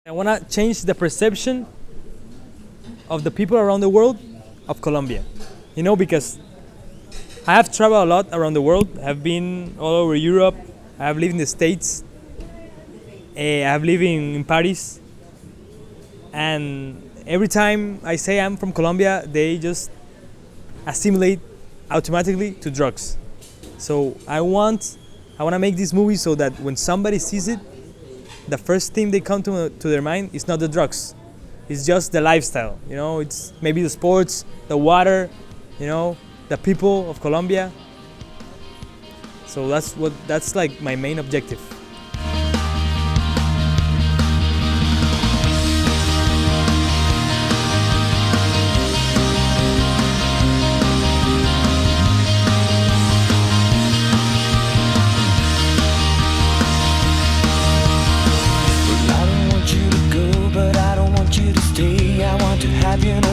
I want to change the perception of the people around the world of Colombia. You know, because I have traveled a lot around the world. I've been all over Europe. I have lived in the States. I have lived in Paris. And every time I say I'm from Colombia, they just assimilate automatically to drugs. So I want to make this movie so that when somebody sees it, the first thing they come to their mind is not the drugs. It's just the lifestyle. You know, it's maybe the sports, the water, you know, the people of Colombia. So that's like my main objective.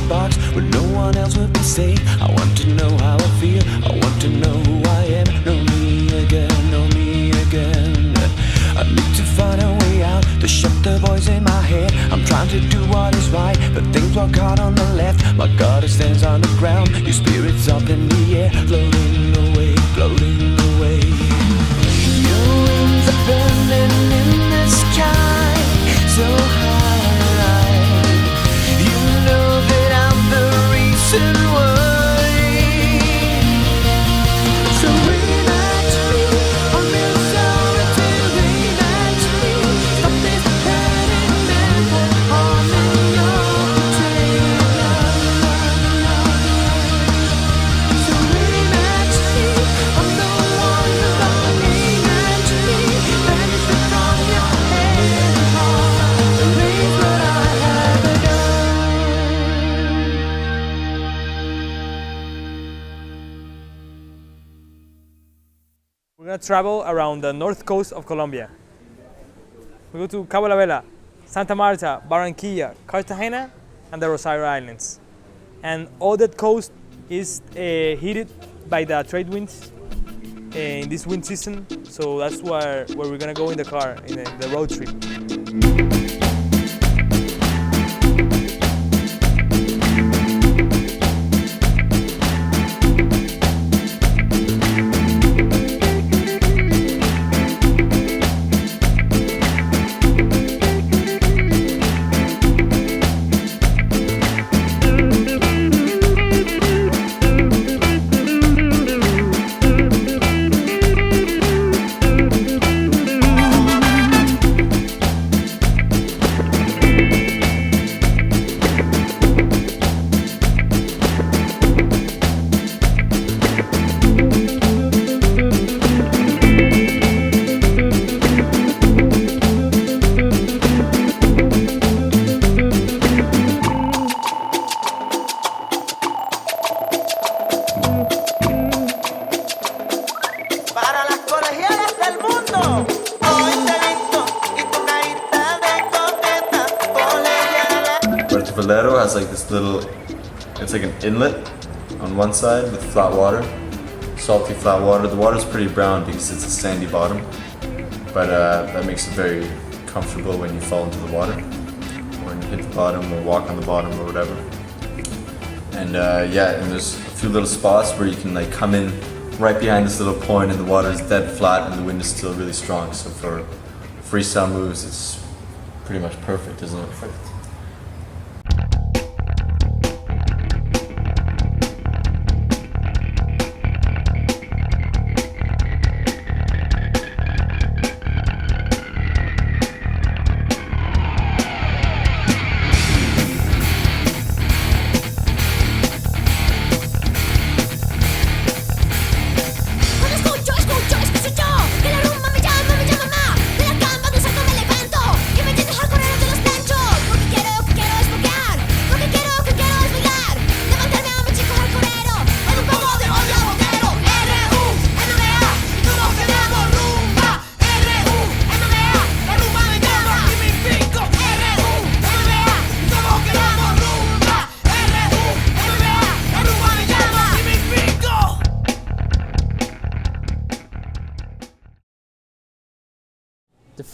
Box where no one else would be safe. I want to know how I feel. I want to know who I am. Know me again, know me again. I need to find a way out to shut the voice in my head. I'm trying to do what is right, but things work hard on the left. My God, it stands on the ground. Your spirit's up in the air, floating away, floating away. Your wings are burning in the sky, so high. And why? So rain at me, I'm in solitude. Rain at me, stop this panic, mental harm in your betrayal. So rain at me, I'm no longer wrong. Rain at me, vanish from your head and heart. Erase what I have done. We're gonna travel around the north coast of Colombia. We go to Cabo La Vela, Santa Marta, Barranquilla, Cartagena, and the Rosario Islands. And all that coast is heated by the trade winds in this wind season. So that's where we're gonna go in the car, in the road trip. Has like this little, it's like an inlet on one side with flat water, salty flat water. The water's pretty brown because it's a sandy bottom, but that makes it very comfortable when you fall into the water, or when you hit the bottom or walk on the bottom or whatever. And yeah, and there's a few little spots where you can like come in right behind this little point and the water is dead flat and the wind is still really strong. So for freestyle moves, it's pretty much perfect, isn't it? Perfect.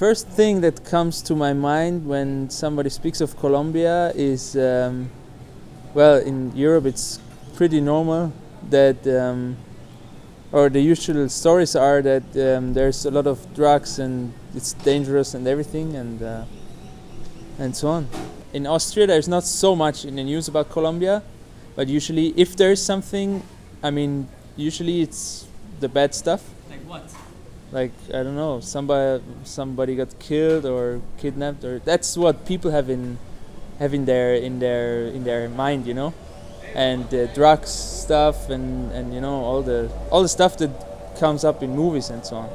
first thing that comes to my mind when somebody speaks of Colombia is, well, in Europe it's pretty normal that, or the usual stories are that there's a lot of drugs and it's dangerous and everything, and so on. In Austria there's not so much in the news about Colombia, but usually if there's something, I mean, usually it's the bad stuff. Like what? Like, I don't know, somebody got killed or kidnapped, or that's what people have in their mind, you know, and the drugs stuff and you know all the stuff that comes up in movies and so on.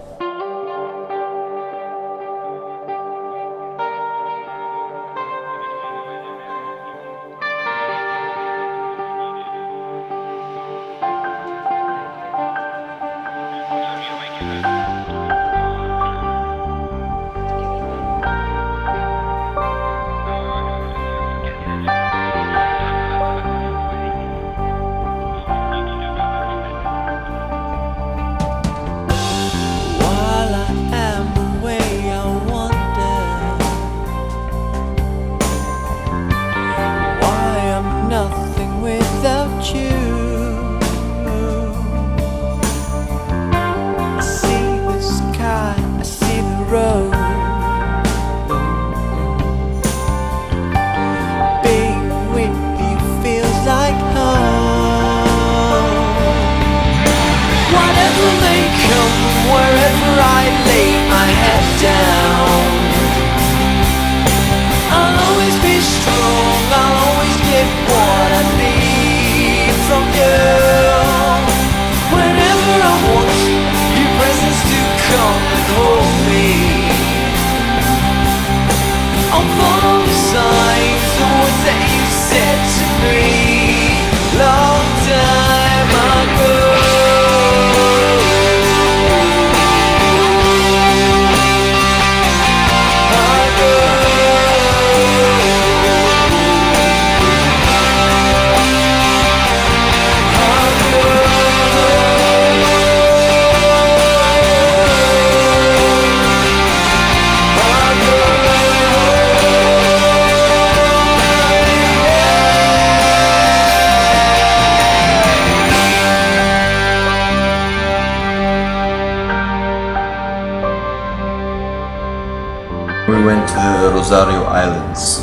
We went to the Rosario Islands,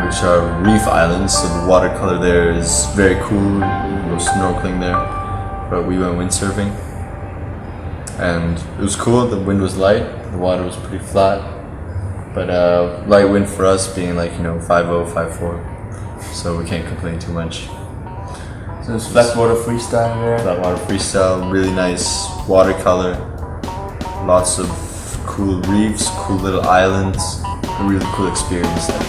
which are reef islands, so the water color there is very cool. Go snorkeling there, but we went windsurfing, and it was cool. The wind was light, the water was pretty flat, but light wind for us being like 5.0, 5.4, so we can't complain too much. So it's flat water freestyle there. Flat water freestyle, really nice watercolor, lots of cool reefs, cool little islands, a really cool experience there.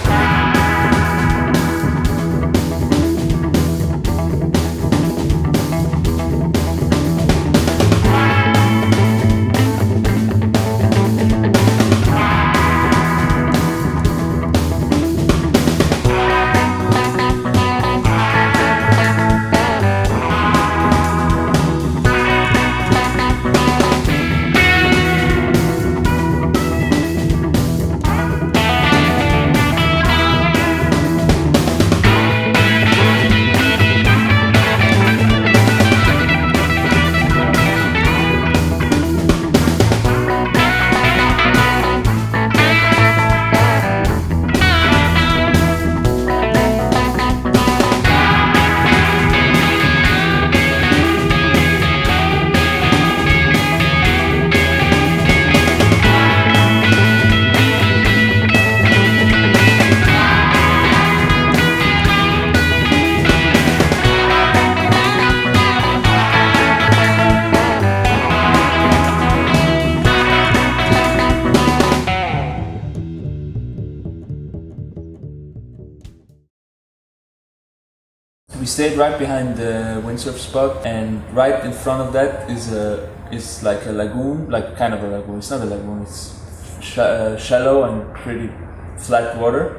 We stayed right behind the windsurf spot, and right in front of that is like a lagoon, like kind of a lagoon. It's not a lagoon. It's shallow and pretty flat water.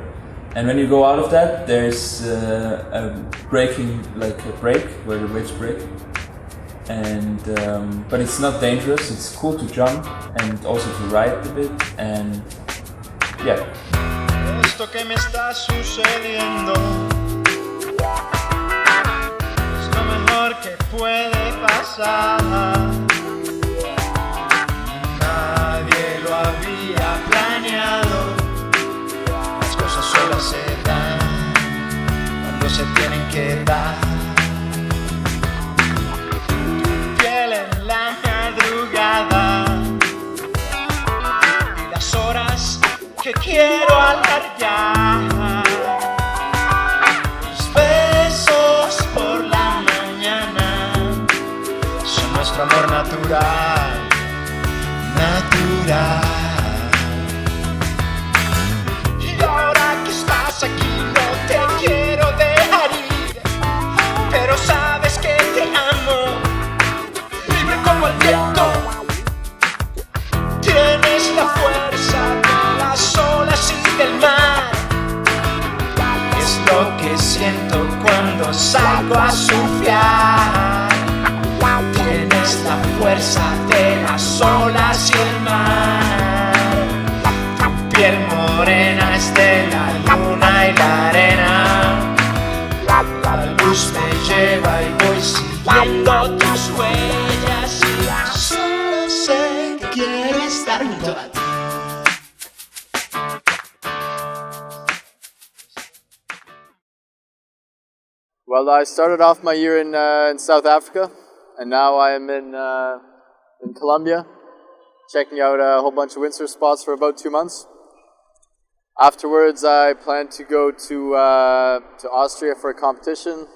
And when you go out of that, there's a breaking, like a break where the waves break. and but it's not dangerous. It's cool to jump and also to ride a bit, and yeah. Esto que me está sucediendo es lo mejor que puede pasar. Nadie lo había planeado. Las cosas solas se dan cuando se tienen que dar. Tu piel en la madrugada y las horas que quiero alargar. Tus besos por la mañana son nuestro amor natural, natural. Y ahora que estás aquí no te quiero dejar ir, pero sabes que te amo, libre como el viento. Tienes la fuerza de las olas y del mar. Es lo que siento cuando salgo a surfear. Tienes la fuerza de las olas y el mar. Tu piel morena es de la luna y la arena. La luz me lleva y voy siguiendo tus huellas. Y solo sé que quiero estar junto a ti. Well, I started off my year in South Africa, and now I am in Colombia, checking out a whole bunch of windsurf spots for about 2 months. Afterwards, I plan to go to Austria for a competition,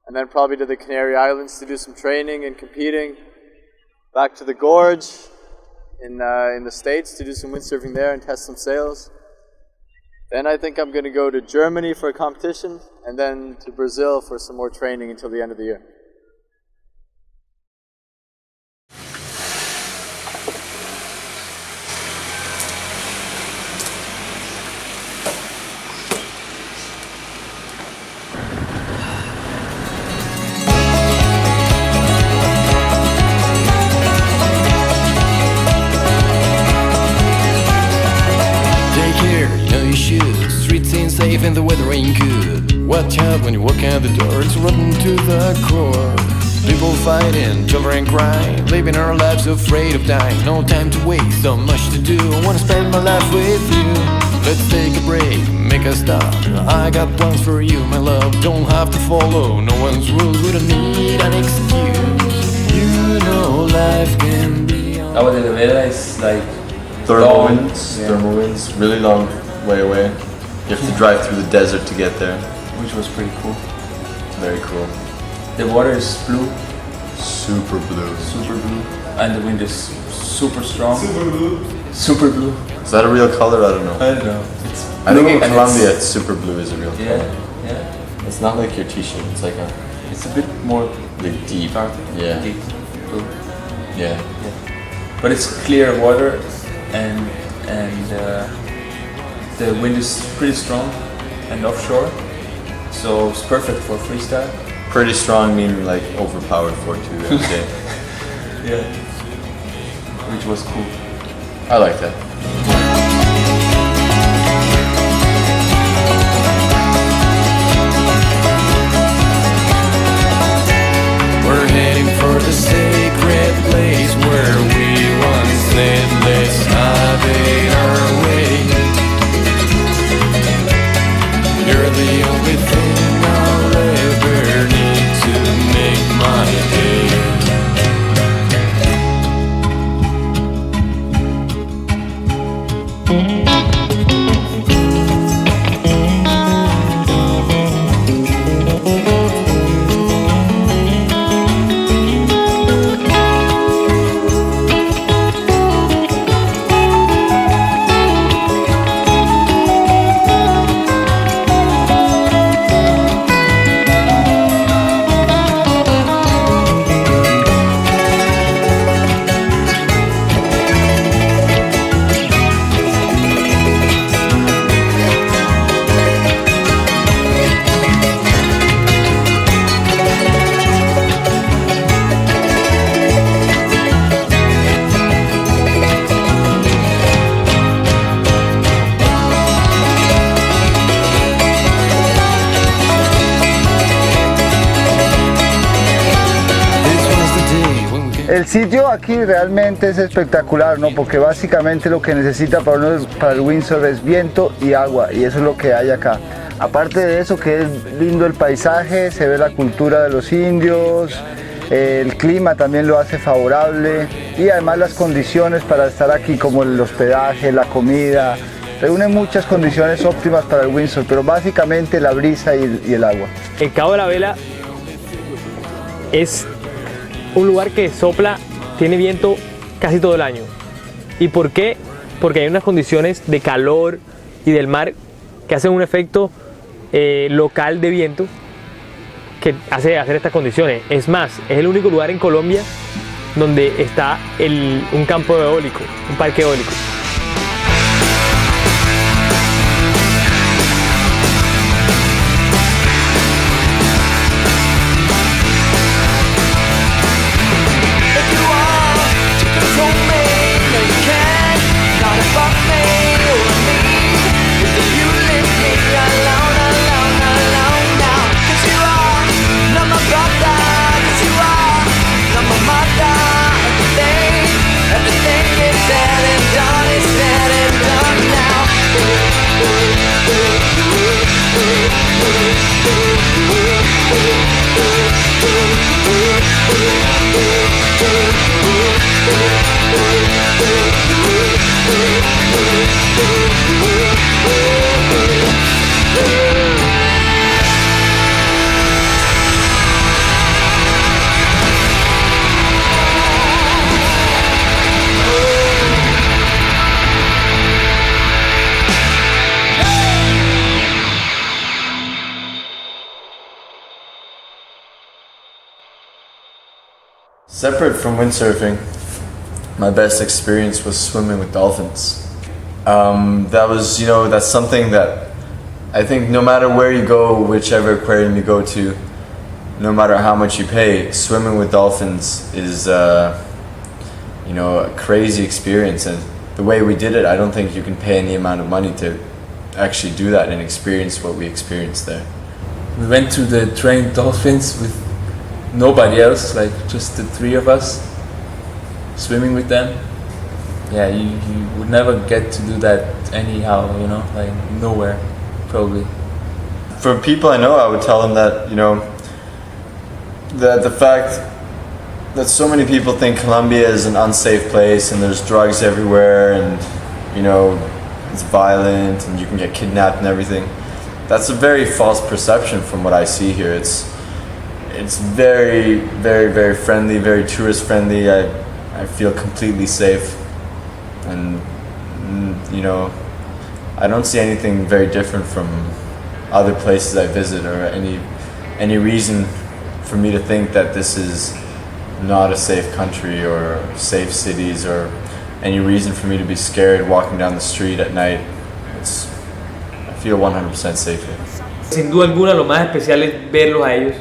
and then probably to the Canary Islands to do some training and competing. Back to the Gorge in the States to do some windsurfing there and test some sails. Then I think I'm going to go to Germany for a competition, and then to Brazil for some more training until the end of the year. Safe and the weather ain't good. Watch out when you walk out the door, it's rotten to the core. People fighting, children crying, living our lives afraid of dying. No time to waste, so much to do. I wanna spend my life with you. Let's take a break, make a stop. I got plans for you, my love. Don't have to follow no one's rules. We don't need an excuse. You know life can be. Agua de la Vera is like Thermal long, winds, yeah. thermal winds, really long way away. You have to drive through the desert to get there. which was pretty cool. Very cool. The water is blue, Super blue. and the wind is super strong. Super blue. Is that a real color? I don't know. I don't know. I think in and Colombia, it's super blue is a real color. Yeah. It's not like your t-shirt. It's like a It's a bit more like deep. dark. Yeah. Deep blue. Yeah. But it's clear water, and the wind is pretty strong and offshore, so it's perfect for freestyle. Pretty strong, meaning like overpowered for two. I would say. Yeah. Which was cool. I like that. We're heading for the sacred place where we once said let's have it our way. You're the only thing I'll ever need to make my day. El sitio aquí realmente es espectacular, ¿no? Porque básicamente lo que necesita para el windsurf es viento y agua, y eso es lo que hay acá. Aparte de eso, que es lindo el paisaje, se ve la cultura de los indios, el clima también lo hace favorable, y además las condiciones para estar aquí, como el hospedaje, la comida, reúnen muchas condiciones óptimas para el windsurf, pero básicamente la brisa y el agua. El Cabo de la Vela es un lugar que sopla, tiene viento casi todo el año. ¿Y por qué? Porque hay unas condiciones de calor y del mar que hacen un efecto local de viento que hace hacer estas condiciones. Es más, es el único lugar en Colombia donde está un campo eólico, un parque eólico. Separate from windsurfing, my best experience was swimming with dolphins. That was, that's something that I think no matter where you go, whichever aquarium you go to, no matter how much you pay, swimming with dolphins is, a crazy experience. And the way we did it, I don't think you can pay any amount of money to actually do that and experience what we experienced there. We went to the trained dolphins with nobody else, like just the three of us swimming with them. Yeah, you would never get to do that anyhow, like nowhere, probably. For people I know, I would tell them that, that the fact that so many people think Colombia is an unsafe place and there's drugs everywhere and, it's violent and you can get kidnapped and everything. That's a very false perception from what I see here. It's very, very, very friendly, very tourist friendly. I feel completely safe, and I don't see anything very different from other places I visit, or any reason for me to think that this is not a safe country or safe cities, or any reason for me to be scared walking down the street at night. I feel 100% safe here. Sin duda alguna, lo más especial es verlos a ellos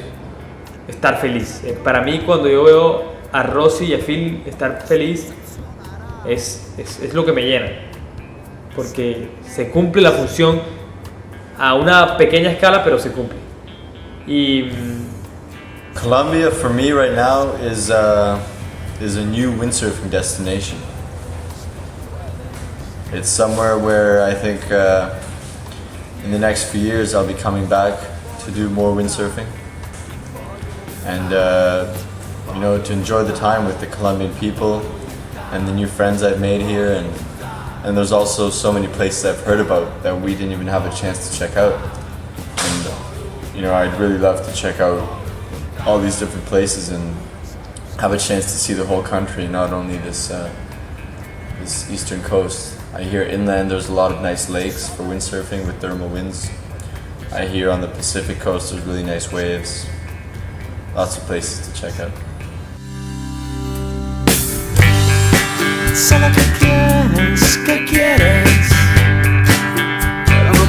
estar feliz. Para mí, cuando yo veo a Rosy y a Phil estar feliz, es lo que me llena, porque se cumple la función a una pequeña escala, pero se cumple. Y Colombia for me right now is a new windsurfing destination. It's somewhere where I think in the next few years I'll be coming back to do more windsurfing. And to enjoy the time with the Colombian people and the new friends I've made here, and there's also so many places I've heard about that we didn't even have a chance to check out. And I'd really love to check out all these different places and have a chance to see the whole country, not only this eastern coast. I hear inland there's a lot of nice lakes for windsurfing with thermal winds. I hear on the Pacific coast there's really nice waves. Lots of places to check out. Sé lo que quieres, pero no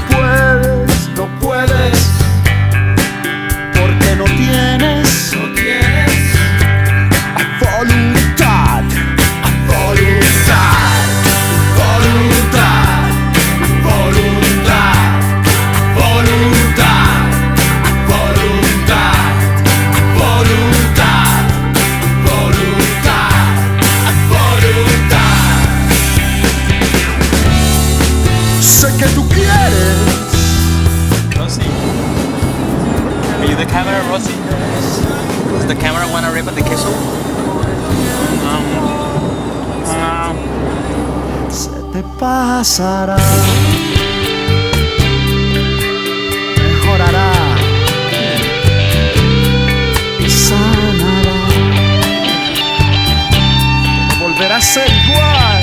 puedes, porque no tienes voluntad, voluntad, voluntad, voluntad, voluntad, voluntad, voluntad, voluntad. que tú quieres. Rossi. Are you the camera, Rossi? Does the camera want to rip at the queso? Se te pasará, mejorará y sanará. Volverá a ser igual.